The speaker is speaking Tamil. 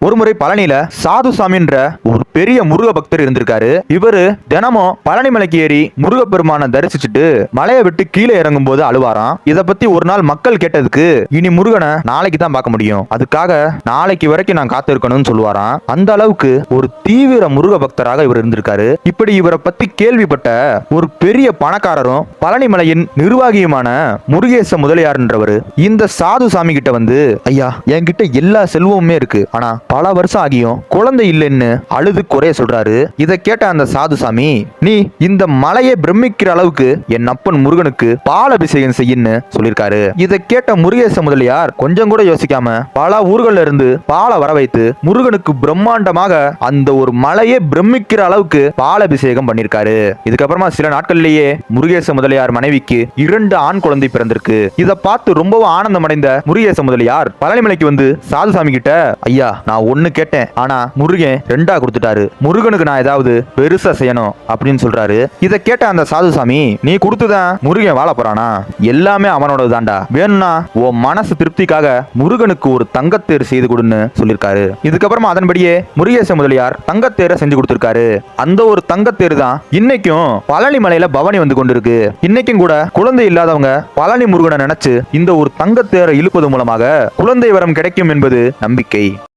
ஒருமுறை பழனியில சாதுசாமின்ற ஒரு பெரிய முருக பக்தர் இருந்திருக்காரு. இவரு தினமும் பழனி மலைக்கு ஏறி முருகப்பெருமானை தரிசிச்சுட்டு மலையை விட்டு கீழே இறங்கும் போது அழுவாராம். இத பத்தி ஒரு நாள் மக்கள் கேட்டதுக்கு, இனி முருகனை நாளைக்கு தான் பார்க்க முடியும், அதுக்காக நாளைக்கு வரைக்கும் நான் காத்து இருக்கணும்னு சொல்லுவாராம். அந்த அளவுக்கு ஒரு தீவிர முருக பக்தராக இவர் இருந்திருக்காரு. இப்படி இவரை பத்தி கேள்விப்பட்ட ஒரு பெரிய பணக்காரரும் பழனி மலையின் நிர்வாகியுமான முருகேச முதலியார்ன்றவர் இந்த சாது சாமி கிட்ட வந்து, ஐயா, என்கிட்ட எல்லா செல்வமுமே இருக்கு, ஆனா பல வருஷம் ஆகியும் குழந்தை இல்லைன்னு அழுது குறைய சொல்றாரு. இதை கேட்ட அந்த சாது சாமி, நீ இந்த மலையை பிரமிக்கிற அளவுக்கு என் அப்பன் முருகனுக்கு பால் அபிஷேகம் செய்யன்னு சொல்லியிருக்காரு. இதை கேட்ட முருகேச முதலியார் கொஞ்சம் கூட யோசிக்காம பல ஊர்கள்ல இருந்து பாலை வர வைத்து முருகனுக்கு பிரம்மாண்டமாக அந்த ஒரு மலையை பிரமிக்கிற அளவுக்கு பால் அபிஷேகம் பண்ணிருக்காரு. இதுக்கப்புறமா சில நாட்கள்லயே முருகேச முதலியார் மனைவிக்கு 2 ஆண் குழந்தை பிறந்திருக்கு. இதை பார்த்து ரொம்பவும் ஆனந்தம் அடைந்த முருகேச முதலியார் பழனிமலைக்கு வந்து சாதுசாமி கிட்ட, ஐயா, நான் ஒண்ணு கேட்டேன், ஆனா முருகன் 2ஆ கொடுத்துட்டாரு, முருகனுக்கு நான் ஏதாவது பெருசா செய்யணும் அப்படின்னு சொல்றாரு. இதை கேட்ட அந்த சாதுசாமி, நீ கொடுத்துதான் முருகன் வாழ போறானா, எல்லாமே அவனோட தாண்டா, வேணும்னா உன் மனசு திருப்திக்காக முருகனுக்கு ஒரு தங்கத்தேர் செய்து கொடுன்னு சொல்லிருக்காரு. இதுக்கப்புறமா அதன்படியே முருகேச முதலியார் தங்கத்தேரை செஞ்சு கொடுத்திருக்காரு. அந்த ஒரு தங்கத்தேர் தான் இன்னைக்கும் பழனி மலையில பவனி வந்து கொண்டிருக்கு. இன்னைக்கும் கூட குழந்தை இல்லாதவங்க பழனி முருகனை நினைச்சு இந்த ஒரு தங்கத்தேரை இழுப்பது மூலமாக குழந்தை வரம் கிடைக்கும் என்பது நம்பிக்கை.